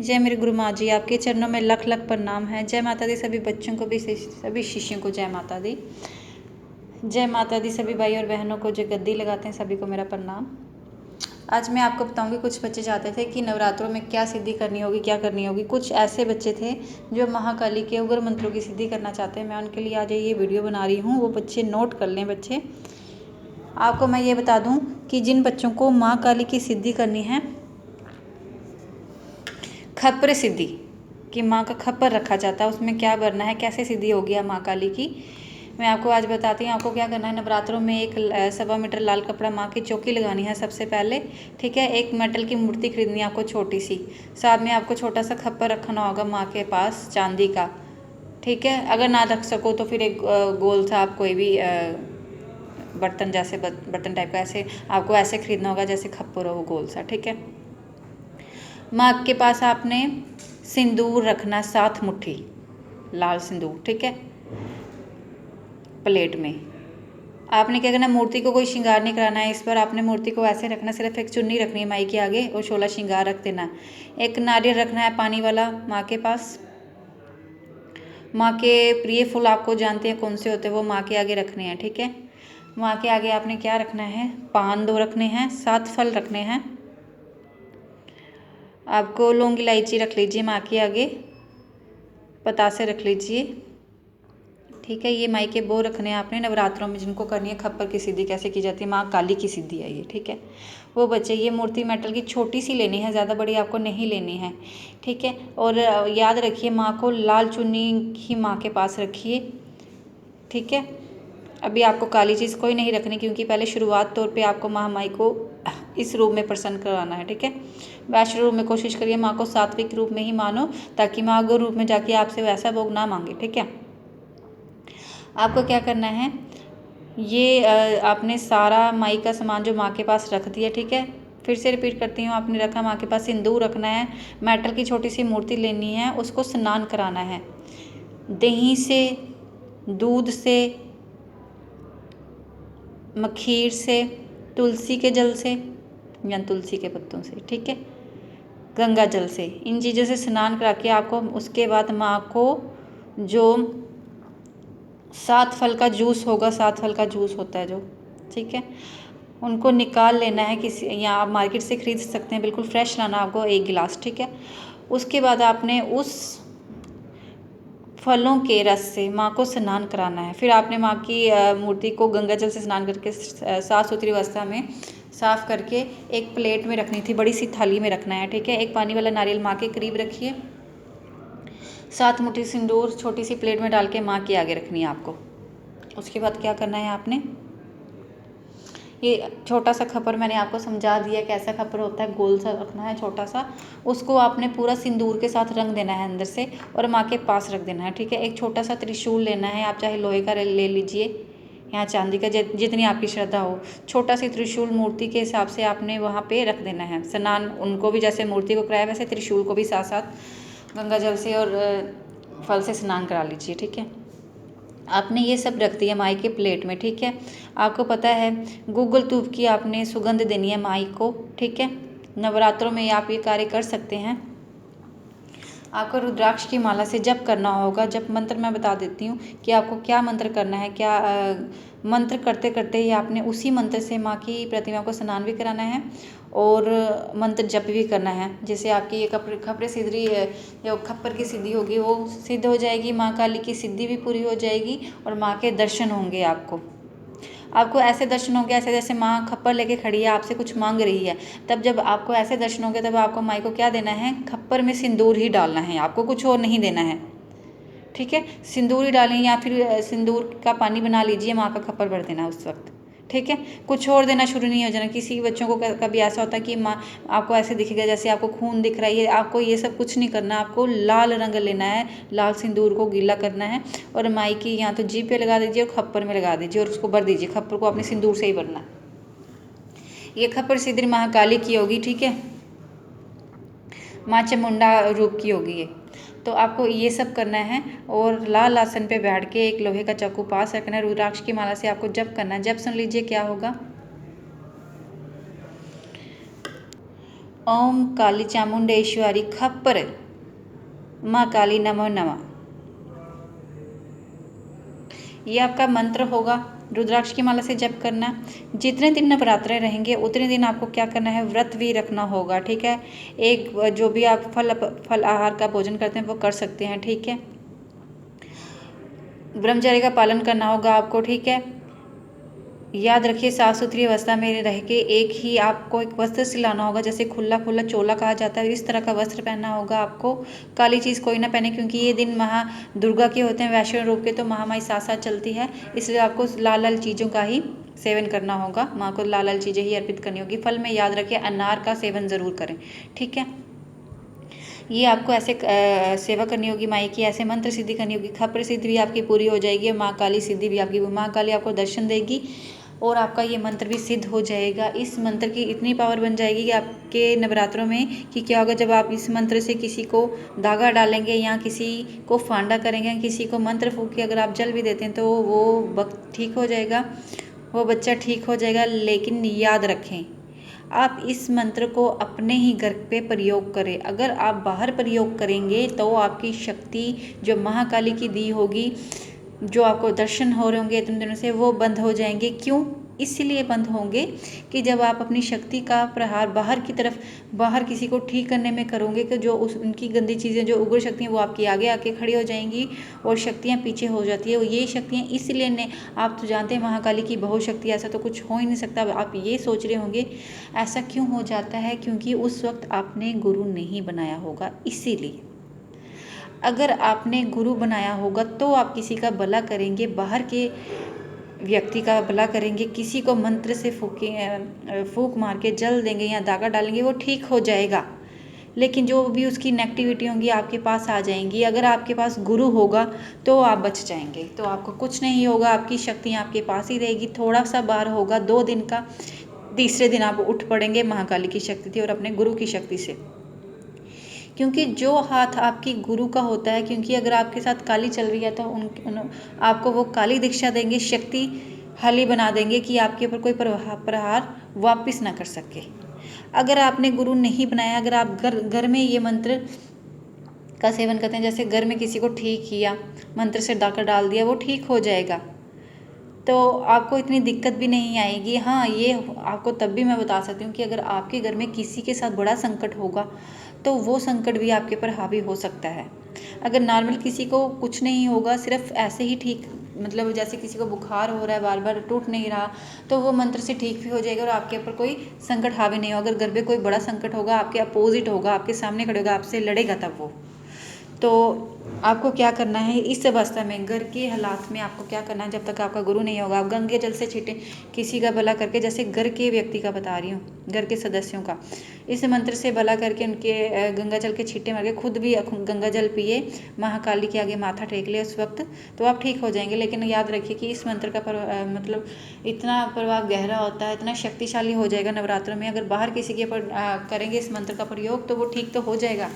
जय मेरे गुरु माँ जी, आपके चरणों में लख लख प्रणाम है। जय माता दी। सभी बच्चों को भी, सभी शिष्यों को जय माता दी। जय माता दी। सभी भाई और बहनों को जो गद्दी लगाते हैं सभी को मेरा प्रणाम। आज मैं आपको बताऊंगी, कुछ बच्चे चाहते थे कि नवरात्रों में क्या सिद्धि करनी होगी, क्या करनी होगी। कुछ ऐसे बच्चे थे जो महाकाली के उग्र मंत्रों की सिद्धि करना चाहते हैं। मैं उनके लिए आज ये वीडियो बना रही हूँ। वो बच्चे नोट कर लें। बच्चे, आपको मैं ये बता दूँ कि जिन बच्चों को माँ काली की सिद्धि करनी है, खप्पर सिद्धि कि माँ का खप्पर रखा जाता है, उसमें क्या करना है, कैसे सिद्धि होगी माँ काली की, मैं आपको आज बताती हूँ। आपको क्या करना है, नवरात्रों में एक 1.25 मीटर लाल कपड़ा माँ की चौकी लगानी है सबसे पहले। ठीक है। एक मेटल की मूर्ति खरीदनी है आपको छोटी सी। साथ में आपको छोटा सा खप्पर रखना होगा माँ के पास, चांदी का। ठीक है। अगर ना रख सको तो फिर एक गोल सा आप कोई भी बर्तन, जैसे बर्तन टाइप का, ऐसे आपको ऐसे खरीदना होगा जैसे खप्पर हो वो गोल सा। ठीक है। माँ के पास आपने सिंदूर रखना, 7 मुट्ठी लाल सिंदूर। ठीक है। प्लेट में आपने क्या करना, मूर्ति को कोई श्रृंगार नहीं कराना है। इस पर आपने मूर्ति को ऐसे रखना, सिर्फ एक चुन्नी रखनी है माई के आगे और 16 श्रृंगार रख देना। एक नारियल रखना है पानी वाला माँ के पास। माँ के प्रिय फूल आपको जानते हैं कौन से होते हैं, वो माँ के आगे रखने हैं। ठीक है। माँ के आगे आपने क्या रखना है, पान 2 रखने हैं, 7 फल रखने हैं। आपको लौंग इलायची रख लीजिए माँ के आगे, पतासे रख लीजिए। ठीक है। ये माई के वो रखने हैं आपने नवरात्रों में, जिनको करनी है खप्पर की सिद्धि। कैसे की जाती है, माँ काली की सिद्धि है ये। ठीक है। वो बच्चे, ये मूर्ति मेटल की छोटी सी लेनी है, ज़्यादा बड़ी आपको नहीं लेनी है। ठीक है। और याद रखिए, माँ को लाल चुन्नी ही माँ के पास रखिए। ठीक है। अभी आपको काली चीज़ कोई नहीं रखनी, क्योंकि पहले शुरुआत तौर पे आपको महामाई को इस रूप में प्रसन्न कराना है। ठीक है। वैश्य रूप में कोशिश करिए, माँ को सात्विक रूप में ही मानो, ताकि माँ गौ रूप में जाके आपसे वैसा भोग ना मांगे। ठीक है। आपको क्या करना है, ये आपने सारा माई का सामान जो माँ के पास रख दिया। ठीक है। फिर से रिपीट करती हूँ, आपने रखा, माँ के पास सिंदूर रखना है, मेटल की छोटी सी मूर्ति लेनी है, उसको स्नान कराना है दही से, दूध से, मखीर से, तुलसी के जल से या तुलसी के पत्तों से। ठीक है। गंगा जल से, इन चीज़ों से स्नान करा के आपको उसके बाद माँ को जो 7 फल का जूस होगा, 7 फल का जूस होता है जो, ठीक है, उनको निकाल लेना है किसी, या आप मार्केट से खरीद सकते हैं, बिल्कुल फ्रेश लाना आपको 1 गिलास। ठीक है। उसके बाद आपने उस फलों के रस से माँ को स्नान कराना है। फिर आपने माँ की मूर्ति को गंगा जल से स्नान करके साफ सुथरी अवस्था में साफ करके एक प्लेट में रखनी थी, बड़ी सी थाली में रखना है। ठीक है। एक पानी वाला नारियल माँ के करीब रखिए, 7 मुट्ठी सिंदूर छोटी सी प्लेट में डाल के माँ के आगे रखनी है आपको। उसके बाद क्या करना है, आपने ये छोटा सा खप्पर मैंने आपको समझा दिया कैसा खप्पर होता है, गोल सा रखना है छोटा सा, उसको आपने पूरा सिंदूर के साथ रंग देना है अंदर से और माँ के पास रख देना है। ठीक है। एक छोटा सा त्रिशूल लेना है, आप चाहे लोहे का ले लीजिए या चांदी का, जितनी आपकी श्रद्धा हो। छोटा सी त्रिशूल मूर्ति के हिसाब से आपने वहाँ पे रख देना है। स्नान उनको भी जैसे मूर्ति को कराया, वैसे त्रिशूल को भी साथ साथ गंगा जल से और फल से स्नान करा लीजिए। ठीक है। आपने ये सब रख दिया माई के प्लेट में। ठीक है। आपको पता है गूगल तूप की आपने सुगंध देनी है माई को। ठीक है। नवरात्रों में आप ये कार्य कर सकते हैं। आपको रुद्राक्ष की माला से जप करना होगा। जप मंत्र मैं बता देती हूँ कि आपको क्या मंत्र करना है। क्या मंत्र करते करते ही आपने उसी मंत्र से माँ की प्रतिमा को स्नान भी कराना है और मंत्र जप भी करना है। जैसे आपकी ये खप्पर सिद्धि, जो खप्पर की सिद्धि होगी वो सिद्ध हो जाएगी, माँ काली की सिद्धि भी पूरी हो जाएगी और माँ के दर्शन होंगे आपको ऐसे दर्शन होंगे, ऐसे जैसे माँ खप्पर लेके खड़ी है, आपसे कुछ मांग रही है। तब जब आपको ऐसे दर्शन होंगे, तब आपको माई को क्या देना है, खप्पर में सिंदूर ही डालना है, आपको कुछ और नहीं देना है। ठीक है। सिंदूर ही डालें या फिर सिंदूर का पानी बना लीजिए, माँ का खप्पर भर देना उस वक्त। ठीक है। कुछ और देना शुरू नहीं हो जाना। किसी बच्चों को कभी ऐसा होता है कि माँ आपको ऐसे दिखेगा जैसे आपको खून दिख रहा है, आपको ये सब कुछ नहीं करना। आपको लाल रंग लेना है, लाल सिंदूर को गीला करना है और माई की या तो जीभ पे लगा दीजिए और खप्पर में लगा दीजिए और उसको भर दीजिए। खप्पर को अपने सिंदूर से ही भरना है। ये खप्पर सिद्धि महाकाली की होगी। ठीक है। माँ चामुंडा रूप की होगी ये। तो आपको ये सब करना है और लाल आसन पे बैठ के एक लोहे का चाकू पास रखना है। रुद्राक्ष की माला से आपको जप करना है। जप सुन लीजिए क्या होगा। ओम काली चामुंडेश्वरी खप्पर माँ काली नमो नमः। ये आपका मंत्र होगा। रुद्राक्ष की माला से जप करना। जितने दिन नवरात्रे रहेंगे उतने दिन आपको क्या करना है, व्रत भी रखना होगा, ठीक है। एक जो भी आप फल आहार का भोजन करते हैं वो कर सकते हैं, ठीक है। ब्रह्मचर्य का पालन करना होगा आपको, ठीक है। याद रखिए साफ सुथरी अवस्था में रह के एक ही आपको एक वस्त्र सिलाना होगा, जैसे खुला खुला चोला कहा जाता है, इस तरह का वस्त्र पहनना होगा आपको। काली चीज़ कोई ना पहने, क्योंकि ये दिन महा दुर्गा के होते हैं, वैष्णव रूप के, तो महामाई साथ साथ चलती है, इसलिए आपको लाल लाल चीज़ों का ही सेवन करना होगा। माँ को लाल लाल चीज़ें ही अर्पित करनी होगी। फल में याद रखिए अनार का सेवन ज़रूर करें, ठीक है। ये आपको ऐसे सेवा करनी होगी माई की, ऐसे मंत्र सिद्धि करनी होगी। खप्र सिद्धि भी आपकी पूरी हो जाएगी, माँ काली सिद्धि भी आपकी, माँ काली आपको दर्शन देगी और आपका ये मंत्र भी सिद्ध हो जाएगा। इस मंत्र की इतनी पावर बन जाएगी कि आपके नवरात्रों में कि क्या होगा, जब आप इस मंत्र से किसी को धागा डालेंगे या किसी को फांडा करेंगे, किसी को मंत्र फूंक के अगर आप जल भी देते हैं तो वो वक्त ठीक हो जाएगा, वो बच्चा ठीक हो जाएगा। लेकिन याद रखें आप इस मंत्र को अपने ही घर पे प्रयोग करें। अगर आप बाहर प्रयोग करेंगे तो आपकी शक्ति जो महाकाली की दी होगी, जो आपको दर्शन हो रहे होंगे इतने दिनों से, वो बंद हो जाएंगे। क्यों? इसलिए बंद होंगे कि जब आप अपनी शक्ति का प्रहार बाहर की तरफ, बाहर किसी को ठीक करने में करोगे कि जो उनकी गंदी चीज़ें, जो उग्र शक्तियाँ, वो आपके आगे आके खड़ी हो जाएंगी और शक्तियाँ पीछे हो जाती है। और ये शक्तियाँ इसलिए ने, आप तो जानते हैं महाकाली की बहुत शक्ति, ऐसा तो कुछ हो ही नहीं सकता। आप ये सोच रहे होंगे ऐसा क्यों हो जाता है, क्योंकि उस वक्त आपने गुरु नहीं बनाया होगा, इसीलिए। अगर आपने गुरु बनाया होगा तो आप किसी का भला करेंगे, बाहर के व्यक्ति का भला करेंगे, किसी को मंत्र से फूंक मार के जल देंगे या धागा डालेंगे, वो ठीक हो जाएगा। लेकिन जो भी उसकी नेगेटिविटी होंगी आपके पास आ जाएंगी। अगर आपके पास गुरु होगा तो आप बच जाएंगे, तो आपको कुछ नहीं होगा, आपकी शक्ति आपके पास ही रहेगी। थोड़ा सा बार होगा 2 दिन का, तीसरे दिन आप उठ पड़ेंगे महाकाली की शक्ति थी और अपने गुरु की शक्ति से। क्योंकि जो हाथ आपकी गुरु का होता है, क्योंकि अगर आपके साथ काली चल रही है तो आपको वो काली दीक्षा देंगे, शक्तिशाली बना देंगे कि आपके ऊपर कोई प्रहार वापस ना कर सके। अगर आपने गुरु नहीं बनाया, अगर आप घर में ये मंत्र का सेवन करते हैं, जैसे घर में किसी को ठीक किया, मंत्र से डाकर डाल दिया, वो ठीक हो जाएगा, तो आपको इतनी दिक्कत भी नहीं आएगी। हाँ, ये आपको तब भी मैं बता सकती हूँ कि अगर आपके घर में किसी के साथ बड़ा संकट होगा तो वो संकट भी आपके पर हावी हो सकता है। अगर नॉर्मल किसी को कुछ नहीं होगा, सिर्फ ऐसे ही ठीक, मतलब जैसे किसी को बुखार हो रहा है, बार बार टूट नहीं रहा, तो वो मंत्र से ठीक भी हो जाएगा और आपके ऊपर कोई संकट हावी नहीं होगा। अगर घर में कोई बड़ा संकट होगा, आपके अपोजिट होगा, आपके सामने खड़े होगा, आपसे लड़ेगा, तब वो, तो आपको क्या करना है इस अवस्था में, घर के हालात में आपको क्या करना है, जब तक आपका गुरु नहीं होगा, आप गंगे जल से छीटें किसी का भला करके, जैसे घर के व्यक्ति का बता रही हूँ, घर के सदस्यों का, इस मंत्र से भला करके उनके गंगा जल के छींटे मार के खुद भी गंगा जल पिए, महाकाली के आगे माथा टेक ले उस वक्त, तो आप ठीक हो जाएंगे। लेकिन याद रखिए कि इस मंत्र का मतलब इतना प्रभाव गहरा होता है, इतना शक्तिशाली हो जाएगा नवरात्रों में। अगर बाहर किसी के पर करेंगे इस मंत्र का प्रयोग तो वो ठीक तो हो जाएगा,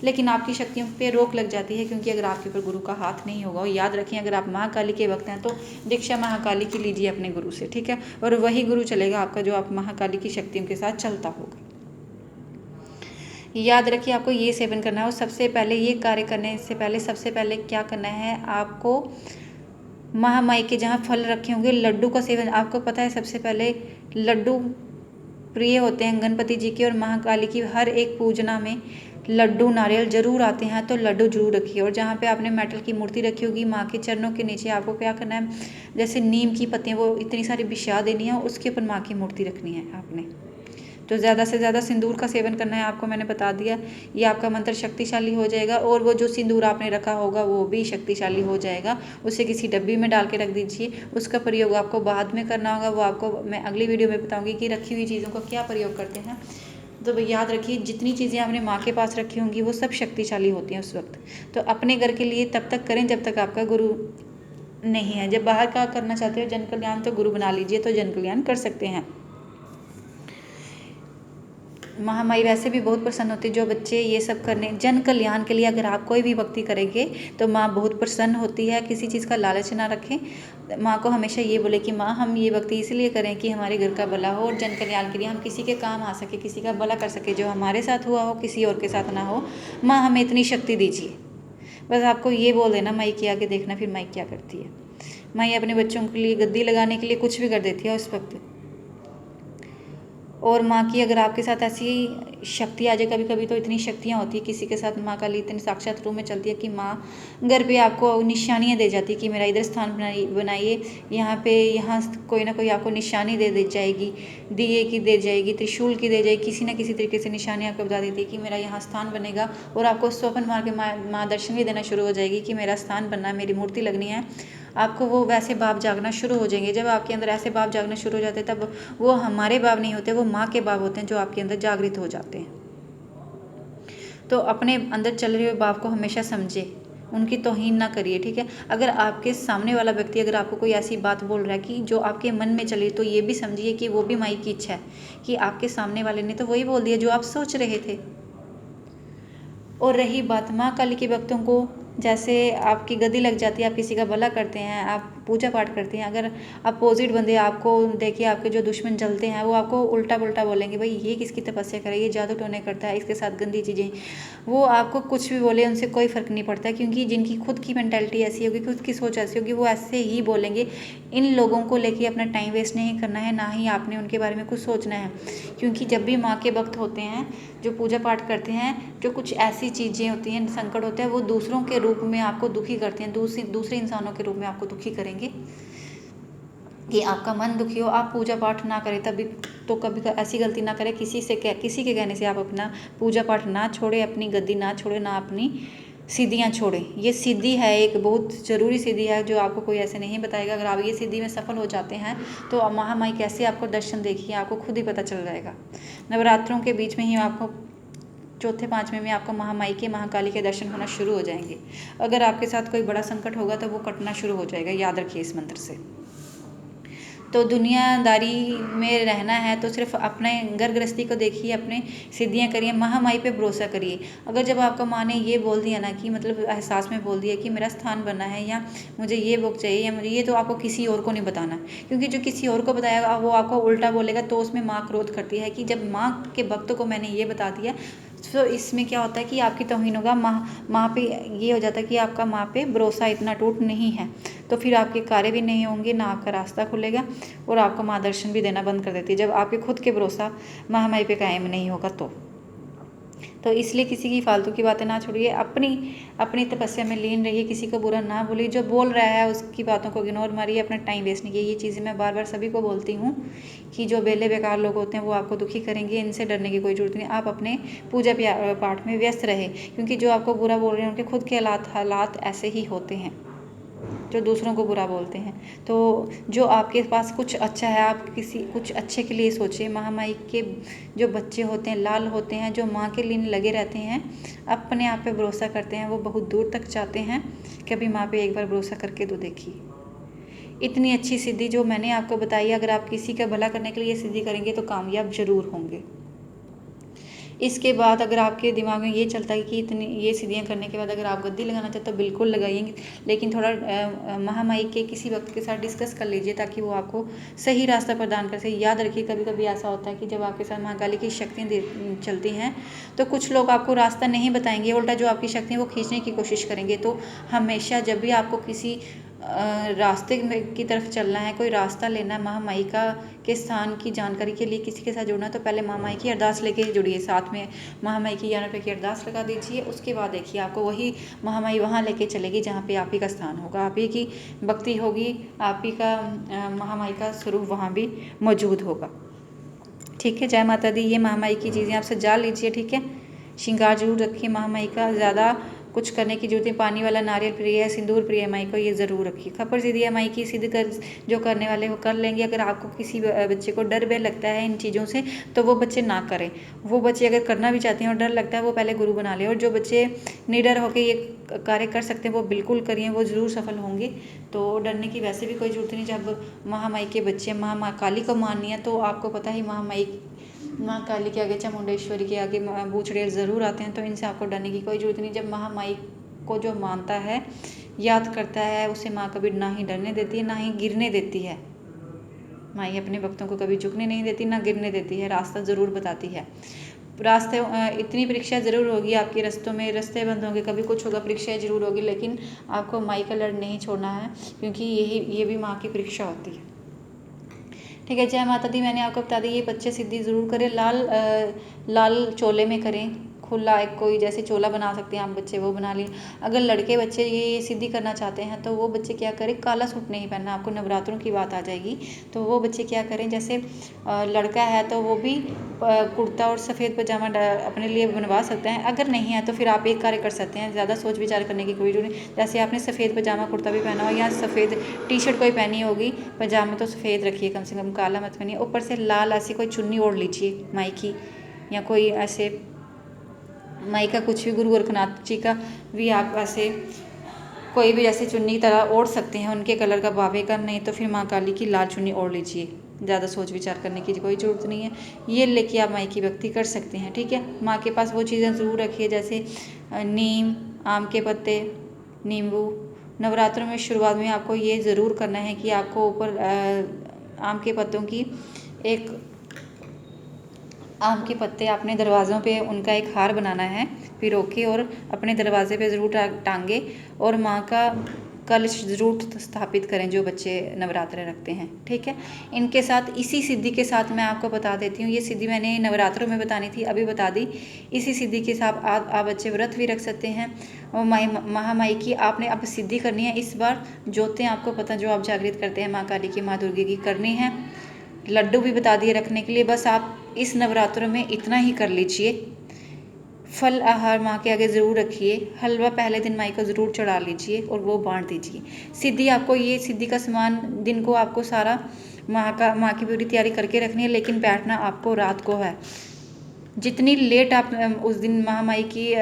लेकिन आपकी शक्तियों पे रोक लग जाती है, क्योंकि अगर आपके ऊपर गुरु का हाथ नहीं होगा। और याद रखिए अगर आप महाकाली के भक्त हैं तो दीक्षा महाकाली की लीजिए अपने गुरु से, ठीक है, और वही गुरु चलेगा आपका जो आप महाकाली की शक्तियों के साथ चलता होगा। याद रखिए आपको ये सेवन करना है। और सबसे पहले ये कार्य करने से पहले सबसे पहले क्या करना है, आपको महामाई के जहाँ फल रखे होंगे लड्डू का सेवन, आपको पता है सबसे पहले लड्डू प्रिय होते हैं गणपति जी के, और महाकाली की हर एक पूजना में लड्डू नारियल जरूर आते हैं, तो लड्डू जरूर रखिए। और जहाँ पे आपने मेटल की मूर्ति रखी होगी माँ के चरणों के नीचे आपको क्या करना है, जैसे नीम की पत्तियाँ वो इतनी सारी बिछा देनी है, उसके ऊपर माँ की मूर्ति रखनी है आपने। तो ज़्यादा से ज़्यादा सिंदूर का सेवन करना है आपको, मैंने बता दिया। ये आपका मंत्र शक्तिशाली हो जाएगा, और वो जो सिंदूर आपने रखा होगा वो भी शक्तिशाली हो जाएगा। उसे किसी डब्बी में डाल के रख दीजिए। उसका प्रयोग आपको बाद में करना होगा, वो आपको मैं अगली वीडियो में बताऊँगी कि रखी हुई चीज़ों का क्या प्रयोग करते हैं। तो याद रखिए जितनी चीज़ें आपने माँ के पास रखी होंगी वो सब शक्तिशाली होती हैं उस वक्त। तो अपने घर के लिए तब तक करें जब तक आपका गुरु नहीं है। जब बाहर का करना चाहते हो जन कल्याण, तो गुरु बना लीजिए, तो जन कल्याण कर सकते हैं। महामाई वैसे भी बहुत प्रसन्न होती है। जो बच्चे ये सब करने जन कल्याण के लिए अगर आप कोई भी भक्ति करेंगे तो माँ बहुत प्रसन्न होती है। किसी चीज़ का लालच ना रखें, माँ को हमेशा ये बोले कि माँ हम ये भक्ति इसलिए करें कि हमारे घर का भला हो और जन कल्याण के लिए हम किसी के काम आ सके, किसी का भला कर सके, जो हमारे साथ हुआ हो किसी और के साथ ना हो। माँ हमें इतनी शक्ति दीजिए। बस आपको ये बोल देना, माई के आगे देखना फिर माई क्या करती है। माई अपने बच्चों के लिए गद्दी लगाने के लिए कुछ भी कर देती है उस वक्त। और माँ की अगर आपके साथ ऐसी शक्ति आ जाए, कभी कभी तो इतनी शक्तियाँ होती है किसी के साथ, माँ काली इतनी साक्षात रूप में चलती है कि माँ घर पे आपको निशानियाँ दे जाती है कि मेरा इधर स्थान बनाइए, यहाँ पे यहाँ कोई ना कोई आपको निशानी दे जाएगी, दिए की दे जाएगी, त्रिशूल की दे जाएगी, किसी न किसी तरीके से निशानी आपको बता देती है कि मेरा यहाँ स्थान बनेगा। और आपको स्वप्न मार के माँ दर्शन भी देना शुरू हो जाएगी कि मेरा स्थान बनना है, मेरी मूर्ति लगनी है। आपको वो वैसे भाव जागना शुरू हो जाएंगे। जब आपके अंदर ऐसे भाव जागना शुरू हो जाते हैं तब वो हमारे भाव नहीं होते, वो माँ के भाव होते हैं जो आपके अंदर जागृत हो जाते हैं। तो अपने अंदर चल रहे हुए भाव को हमेशा समझे, उनकी तौहीन ना करिए, ठीक है। अगर आपके सामने वाला व्यक्ति अगर आपको कोई ऐसी बात बोल रहा है कि जो आपके मन में चले, तो ये भी समझिए कि वो भी माई की इच्छा है कि आपके सामने वाले ने तो वही बोल दिया जो आप सोच रहे थे। और रही बात माँ काली के भक्तों को, जैसे आपकी गद्दी लग जाती है, आप किसी का भला करते हैं, आप पूजा पाठ करते हैं, अगर अपोजिट बंदे आपको देखिए, आपके जो दुश्मन जलते हैं वो आपको उल्टा पुल्टा बोलेंगे, भाई ये किसकी तपस्या करे, ये जादू टोने करता है, इसके साथ गंदी चीज़ें। वो आपको कुछ भी बोले उनसे कोई फ़र्क नहीं पड़ता, क्योंकि जिनकी खुद की मेंटालिटी ऐसी होगी, खुद की सोच ऐसी होगी, वो ऐसे ही बोलेंगे। इन लोगों को लेके अपना टाइम वेस्ट नहीं करना है, ना ही आपने उनके बारे में कुछ सोचना है। क्योंकि जब भी माँ के भक्त होते हैं, जो पूजा पाठ करते हैं, जो कुछ ऐसी चीज़ें होती हैं, संकट होते हैं, वो दूसरों के रूप में आपको दुखी करते हैं, दूसरे इंसानों के रूप में आपको दुखी करेंगे कि आपका मन दुखी हो, आप पूजा पाठ ना करें। तभी तो कभी ऐसी गलती ना करें, किसी के कहने से आप अपना पूजा पाठ ना छोड़े, अपनी गद्दी ना छोड़े, ना अपनी सिद्धियाँ छोड़ें। ये सिद्धि है, एक बहुत ज़रूरी सिद्धि है जो आपको कोई ऐसे नहीं बताएगा। अगर आप ये सिद्धि में सफल हो जाते हैं तो महामाई कैसे आपको दर्शन देखिए, आपको खुद ही पता चल जाएगा। नवरात्रों के बीच में ही आपको चौथे पाँचवें में आपको महामाई के महाकाली के दर्शन होना शुरू हो जाएंगे। अगर आपके साथ कोई बड़ा संकट होगा तो वो कटना शुरू हो जाएगा, याद रखिए इस मंत्र से। तो दुनियादारी में रहना है तो सिर्फ अपने घर गृहस्थी को देखिए, अपने सिद्धियाँ करिए, महामाई पे भरोसा करिए। अगर जब आपको माँ ने ये बोल दिया ना कि मतलब एहसास में बोल दिया कि मेरा स्थान बनना है, या मुझे ये बुक चाहिए, या मुझे ये, तो आपको किसी और को नहीं बताना, क्योंकि जो किसी और को बताएगा वो आपको उल्टा बोलेगा। तो उसमें माँ क्रोध करती है कि जब माँ के भक्त को मैंने ये बता दिया, तो इसमें क्या होता है कि आपकी तौहीन होगा, माँ पे ये हो जाता है कि आपका माँ पे भरोसा इतना टूट नहीं है, तो फिर आपके कार्य भी नहीं होंगे, ना आपका रास्ता खुलेगा, और आपको माँ दर्शन भी देना बंद कर देती है जब आपके खुद के भरोसा महामाई पे कायम नहीं होगा। तो इसलिए किसी की फालतू की बातें ना छोड़िए, अपनी तपस्या में लीन रहिए, किसी को बुरा ना बोलिए, जो बोल रहा है उसकी बातों को इग्नोर मारिए, अपना टाइम वेस्ट नहीं कीजिए। ये चीज़ें मैं बार बार सभी को बोलती हूँ कि जो बेले बेकार लोग होते हैं वो आपको दुखी करेंगे, इनसे डरने की कोई जरूरत नहीं। आप अपने पूजा पाठ में व्यस्त रहे, क्योंकि जो आपको बुरा बोल रहे हैं उनके खुद के हालात ऐसे ही होते हैं जो दूसरों को बुरा बोलते हैं। तो जो आपके पास कुछ अच्छा है, आप कुछ अच्छे के लिए सोचिए। महामाई के जो बच्चे होते हैं, लाल होते हैं, जो माँ के लिए लगे रहते हैं, अपने आप पे भरोसा करते हैं, वो बहुत दूर तक जाते हैं। कभी माँ पे एक बार भरोसा करके तो देखिए। इतनी अच्छी सिद्धि जो मैंने आपको बताई, अगर आप किसी का भला करने के लिए सिद्धि करेंगे तो कामयाब जरूर होंगे। इसके बाद अगर आपके दिमाग में ये चलता है कि इतनी ये सिद्धियाँ करने के बाद अगर आप गद्दी लगाना चाहते हो तो बिल्कुल लगाइए, लेकिन थोड़ा महामाई के किसी वक्त के साथ डिस्कस कर लीजिए ताकि वो आपको सही रास्ता प्रदान कर सके। याद रखिए, कभी कभी ऐसा होता है कि जब आपके साथ महाकाली की शक्तियाँ चलती हैं तो कुछ लोग आपको रास्ता नहीं बताएंगे, उल्टा जो आपकी शक्ति है वो खींचने की कोशिश करेंगे। तो हमेशा जब भी आपको किसी रास्ते की तरफ चलना है, कोई रास्ता लेना है, महामाई के स्थान की जानकारी के लिए किसी के साथ जुड़ना है, तो पहले महामाई की अरदास लेके जुड़िए। साथ में महामाई की 11 रुपये की अरदास लगा दीजिए। उसके बाद देखिए आपको वही महामाई वहाँ लेके चलेगी जहाँ पे आप ही का स्थान होगा, आप ही की भक्ति होगी, आप ही का महामाई का स्वरूप वहाँ भी मौजूद होगा। ठीक है, जय माता दी। ये महामाई की चीज़ें आप सजा लीजिए, ठीक है। श्रृंगार जरूर रखिए, महामाई का ज़्यादा कुछ करने की जरूरत है। पानी वाला नारियल प्रिय है, सिंदूर प्रिय है माई को, ये ज़रूर रखिए। खपर सिद्धि है माई की, सिद्ध कर जो करने वाले वो कर लेंगे। अगर आपको किसी बच्चे को डर लगता है इन चीज़ों से तो वो बच्चे ना करें। वो बच्चे अगर करना भी चाहते हैं और डर लगता है वो पहले गुरु बना ले। और जो बच्चे निडर होकर ये कार्य कर सकते हैं वो बिल्कुल करिए, वो ज़रूर सफल होंगे। तो डरने की वैसे भी कोई जरूरत नहीं। जब महामाई के बच्चे महाकाली को माननी है तो आपको पता ही महामाई माँ काली के आगे, चामुंडेश्वरी के आगे भूत चुड़ैल ज़रूर आते हैं, तो इनसे आपको डरने की कोई ज़रूरत नहीं। जब महामाई को जो मानता है, याद करता है, उसे माँ कभी ना ही डरने देती है ना ही गिरने देती है। माई अपने भक्तों को कभी झुकने नहीं देती ना गिरने देती है, रास्ता ज़रूर बताती है। रास्ते इतनी परीक्षा ज़रूर होगी आपके रास्तों में, रास्ते बंद होंगे, कभी कुछ होगा, परीक्षाएँ ज़रूर होगी, लेकिन आपको माई का लड़ नहीं छोड़ना है, क्योंकि ये भी माँ की परीक्षा होती है। ठीक है। जय माता दी। मैंने आपको बता दी, ये बच्चे सिद्धि ज़रूर करें। लाल चोले में करें, खुला एक कोई जैसे चोला बना सकते हैं आप बच्चे, वो बना लिए। अगर लड़के बच्चे ये सिद्धि करना चाहते हैं तो वो बच्चे क्या करें, काला सूट नहीं पहनना। आपको नवरात्रों की बात आ जाएगी, तो वो बच्चे क्या करें, जैसे लड़का है तो वो भी कुर्ता और सफ़ेद पजामा अपने लिए बनवा सकते हैं। अगर नहीं है तो फिर आप एक कार्य कर सकते हैं, ज़्यादा सोच विचार करने की कोई जरूरत नहीं। जैसे आपने सफ़ेद पजामा कुर्ता भी पहना हो या सफ़ेद टी-शर्ट कोई पहनी होगी, पजामा तो सफ़ेद रखिए, कम से कम काला मत पहनिए। ऊपर से लाल ऐसी कोई चुन्नी ओढ़ लीजिए माई की, या कोई ऐसे माई का कुछ भी, गुरु गोरखनाथ जी का भी आप ऐसे कोई भी ऐसे चुन्नी तरह ओढ़ सकते हैं, उनके कलर का, बाबे का। नहीं तो फिर माँ काली की लाल चुन्नी ओढ़ लीजिए, ज़्यादा सोच विचार करने की कोई ज़रूरत नहीं है। ये लेके आप माई की भक्ति कर सकते हैं। ठीक है। माँ के पास वो चीज़ें ज़रूर रखिए, जैसे नीम, आम के पत्ते, नींबू। नवरात्रों में शुरुआत में आपको ये ज़रूर करना है कि आपको ऊपर आम के पत्तों की आम के पत्ते अपने दरवाज़ों पे उनका एक हार बनाना है पिरो के, और अपने दरवाजे पे ज़रूर टांगे, और माँ का कलश ज़रूर स्थापित करें जो बच्चे नवरात्रे रखते हैं। ठीक है। इनके साथ, इसी सिद्धि के साथ मैं आपको बता देती हूँ, ये सिद्धि मैंने नवरात्रों में बतानी थी, अभी बता दी। इसी सिद्धि के साथ आप बच्चे व्रत भी रख सकते हैं, और महामाई की आपने अब सिद्धि करनी है। इस बार ज्योतें आपको पता जो आप जागृत करते हैं माँ काली की, माँ दुर्गे की करनी है। लड्डू भी बता दिए रखने के लिए। बस आप इस नवरात्रों में इतना ही कर लीजिए। फल आहार माँ के आगे ज़रूर रखिए, हलवा पहले दिन माई को ज़रूर चढ़ा लीजिए और वो बांट दीजिए। सिद्धि आपको, ये सिद्धि का सामान दिन को आपको सारा माँ की पूरी तैयारी करके रखनी है, लेकिन बैठना आपको रात को है। जितनी लेट आप उस दिन महामाई की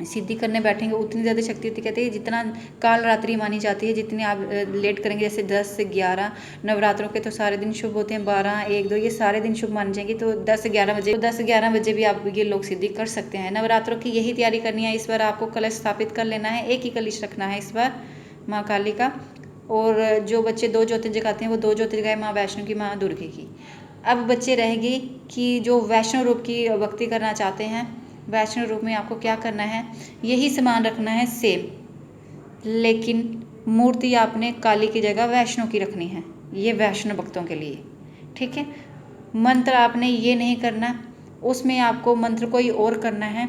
सिद्धि करने बैठेंगे उतनी ज़्यादा शक्ति होती। कहते हैं जितना काल रात्रि मानी जाती है, जितनी आप लेट करेंगे, जैसे 10 से 11 नवरात्रों के तो सारे दिन शुभ होते हैं, 12, 1, 2 ये सारे दिन शुभ माने जाएंगे, तो 10-11 बजे भी आप ये लोग सिद्धि कर सकते हैं। नवरात्रों की यही तैयारी करनी है। इस बार आपको कलश स्थापित कर लेना है, एक ही कलश रखना है इस बार माँ काली का। और जो बच्चे 2 ज्योति जगाते हैं वो 2 ज्योति जगाए माँ वैष्णो की, माँ दुर्गे की। अब बच्चे रहेगी कि जो वैष्णो रूप की भक्ति करना चाहते हैं, वैष्णो रूप में आपको क्या करना है, यही सामान रखना है सेम, लेकिन मूर्ति आपने काली की जगह वैष्णो की रखनी है, ये वैष्णो भक्तों के लिए। ठीक है। मंत्र आपने ये नहीं करना, उसमें आपको मंत्र कोई और करना है।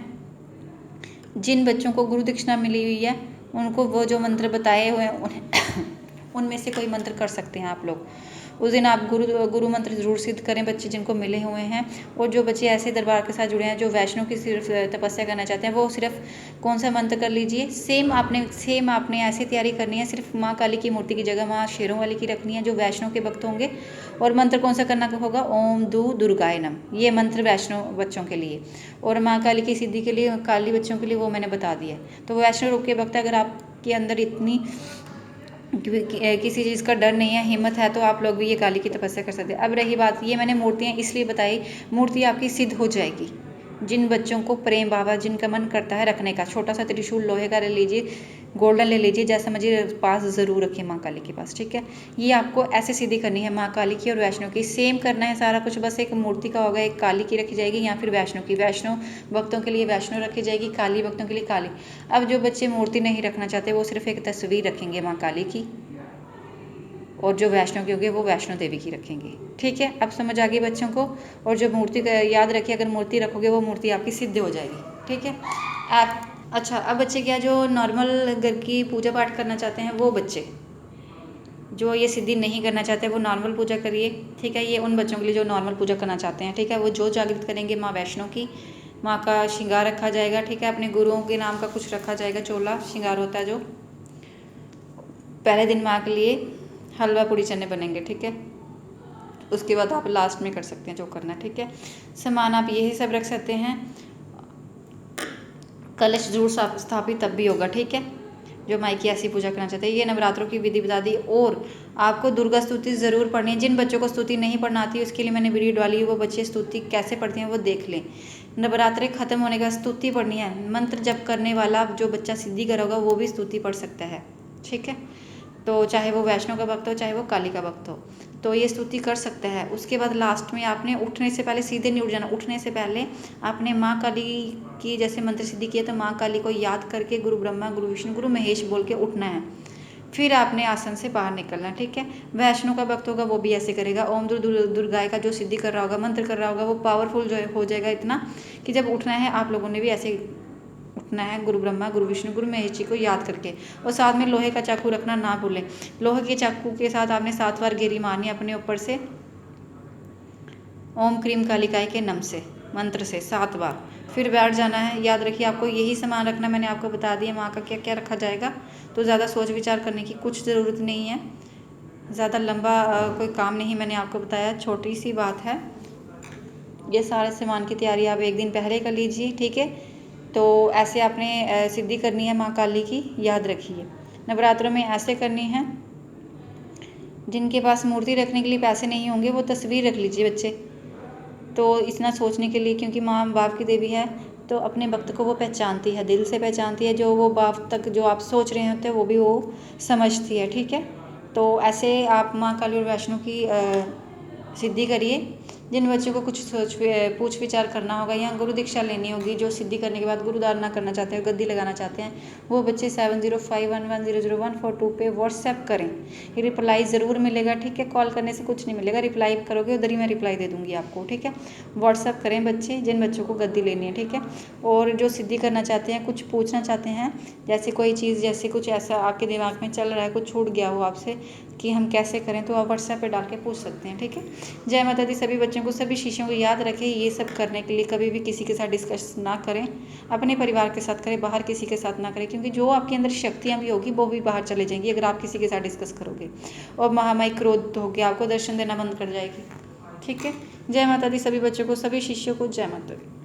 जिन बच्चों को गुरु दक्षिणा मिली हुई है उनको वो जो मंत्र बताए हुए हैं उनमें से कोई मंत्र कर सकते हैं आप लोग। उस दिन आप गुरु मंत्र जरूर सिद्ध करें बच्चे जिनको मिले हुए हैं। और जो बच्चे ऐसे दरबार के साथ जुड़े हैं जो वैष्णो की सिर्फ तपस्या करना चाहते हैं, वो सिर्फ कौन सा मंत्र कर लीजिए, सेम आपने ऐसी तैयारी करनी है। सिर्फ माँ काली की मूर्ति की जगह माँ शेरों वाली की रखनी है जो वैष्णो के भक्त होंगे। और मंत्र कौन सा करना होगा, ओम दुर्गाय नम, ये मंत्र वैष्णो बच्चों के लिए। और माँ काली की सिद्धि के लिए, काली बच्चों के लिए वो मैंने बता दिया। तो वैष्णो रूप के भक्त, अगर आपके अंदर इतनी किसी चीज़ का डर नहीं है, हिम्मत है, तो आप लोग भी ये काली की तपस्या कर सकते हैं। अब रही बात, ये मैंने मूर्तियाँ इसलिए बताई, मूर्ति आपकी सिद्ध हो जाएगी जिन बच्चों को प्रेम भाव, जिनका मन करता है रखने का। छोटा सा त्रिशूल लोहे का ले लीजिए, गोल्डन ले लीजिए, जैसा समझिए, पास ज़रूर रखिए माँ काली के पास। ठीक है। ये आपको ऐसे सिद्धि करनी है माँ काली की और वैष्णो की, सेम करना है सारा कुछ। बस एक मूर्ति का होगा, एक काली की रखी जाएगी या फिर वैष्णो की। वैष्णो भक्तों के लिए वैष्णो रखी जाएगी, काली भक्तों के लिए काली। अब जो बच्चे मूर्ति नहीं रखना चाहते वो सिर्फ एक तस्वीर रखेंगे माँ काली की, और जो वैष्णो की होगी वो वैष्णो देवी की रखेंगे। ठीक है। अब समझ आ गई बच्चों को। और जो मूर्ति का याद रखिए, अगर मूर्ति रखोगे वो मूर्ति आपकी सिद्ध हो जाएगी। ठीक है। अच्छा, अब बच्चे क्या, जो नॉर्मल घर की पूजा पाठ करना चाहते हैं, वो बच्चे जो ये सिद्धि नहीं करना चाहते वो नॉर्मल पूजा करिए। ठीक है। ये उन बच्चों के लिए जो नॉर्मल पूजा करना चाहते हैं। ठीक है। वो जो जागृत करेंगे माँ वैष्णो की, माँ का श्रृंगार रखा जाएगा। ठीक है। अपने गुरुओं के नाम का कुछ रखा जाएगा, चोला श्रृंगार होता है जो। पहले दिन माँ के लिए हलवा पूड़ी चने बनेंगे। ठीक है। उसके बाद आप लास्ट में कर सकते हैं जो करना है। ठीक है। सामान आप यही सब रख सकते हैं। कलश जरूर स्थापित तब भी होगा। ठीक है। जो माई की ऐसी पूजा करना चाहते हैं। ये नवरात्रों की विधि बता दी। और आपको दुर्गा स्तुति ज़रूर पढ़नी है। जिन बच्चों को स्तुति नहीं पढ़ना आती उसके लिए मैंने वीडियो डाली है, वो बच्चे स्तुति कैसे पढ़ते हैं वो देख लें। नवरात्रे खत्म होने का स्तुति पढ़नी है। मंत्र जप करने वाला जो बच्चा सिद्धि करा होगा वो भी स्तुति पढ़ सकता है, ठीक है। तो चाहे वो वैष्णो का भक्त हो चाहे वो काली का भक्त हो, तो ये स्तुति कर सकता है। उसके बाद लास्ट में आपने उठने से पहले सीधे नहीं उठ जाना। उठने से पहले आपने माँ काली की जैसे मंत्र सिद्धि किया तो माँ काली को याद करके गुरु ब्रह्मा गुरु विष्णु गुरु महेश बोल के उठना है। फिर आपने आसन से बाहर निकलना, ठीक है। वैष्णो का भक्त होगा वो भी ऐसे करेगा। ओम दुर्गाय का जो सिद्धि कर रहा होगा, मंत्र कर रहा होगा, वो पावरफुल जो हो जाएगा इतना कि जब उठना है आप लोगों ने भी ऐसे उठना है, गुरु ब्रह्मा गुरु विष्णु गुरु महेश जी को याद करके। और साथ में लोहे का चाकू रखना ना भूलें। लोहे के चाकू के साथ आपने 7 बार गेरी मारनी अपने ऊपर से ओम क्रीम कालिकाय के नम से मंत्र से 7 बार। फिर बैठ जाना है। याद रखिए आपको यही सामान रखना, मैंने आपको बता दिया माँ का क्या क्या रखा जाएगा, तो ज़्यादा सोच विचार करने की कुछ ज़रूरत नहीं है। ज़्यादा लंबा कोई काम नहीं मैंने आपको बताया, छोटी सी बात है। ये सारे सामान की तैयारी आप एक दिन पहले कर लीजिए, ठीक है। तो ऐसे आपने सिद्धि करनी है माँ काली की, याद रखिए। नवरात्रों में ऐसे करनी है। जिनके पास मूर्ति रखने के लिए पैसे नहीं होंगे वो तस्वीर रख लीजिए बच्चे। तो इतना सोचने के लिए, क्योंकि माँ बाप की देवी है तो अपने भक्त को वो पहचानती है, दिल से पहचानती है। जो वो बाप तक जो आप सोच रहे होते हैं वो भी वो समझती है, ठीक है। तो ऐसे आप माँ काली और वैष्णो की सिद्धि करिए। जिन बच्चों को कुछ पूछ विचार करना होगा या गुरु दीक्षा लेनी होगी, जो सिद्धि करने के बाद गुरु धारणा करना चाहते हैं, गद्दी लगाना चाहते हैं, वो बच्चे 7051100142 पे व्हाट्सएप करें। ये रिप्लाई ज़रूर मिलेगा, ठीक है। कॉल करने से कुछ नहीं मिलेगा, रिप्लाई करोगे उधर ही मैं रिप्लाई दे दूँगी आपको, ठीक है। व्हाट्सएप करें बच्चे जिन बच्चों को गद्दी लेनी है, ठीक है। और जो सिद्धि करना चाहते हैं, कुछ पूछना चाहते हैं, जैसे कोई चीज़, जैसे कुछ ऐसा आपके दिमाग में चल रहा है, कुछ छूट गया हो आपसे कि हम कैसे करें, तो आप व्हाट्सएप पे डाल के पूछ सकते हैं, ठीक है। जय माता दी। सभी बच्चों को, सभी शिष्यों को याद रखें, ये सब करने के लिए कभी भी किसी के साथ डिस्कस ना करें। अपने परिवार के साथ करें, बाहर किसी के साथ ना करें, क्योंकि जो आपके अंदर शक्तियाँ भी होगी वो भी बाहर चले जाएंगी अगर आप किसी के साथ डिस्कस करोगे। और महामाई क्रोध होकर आपको दर्शन देना बंद कर जाएगी, ठीक है। जय माता दी। सभी बच्चों को, सभी शिष्यों को जय माता दी।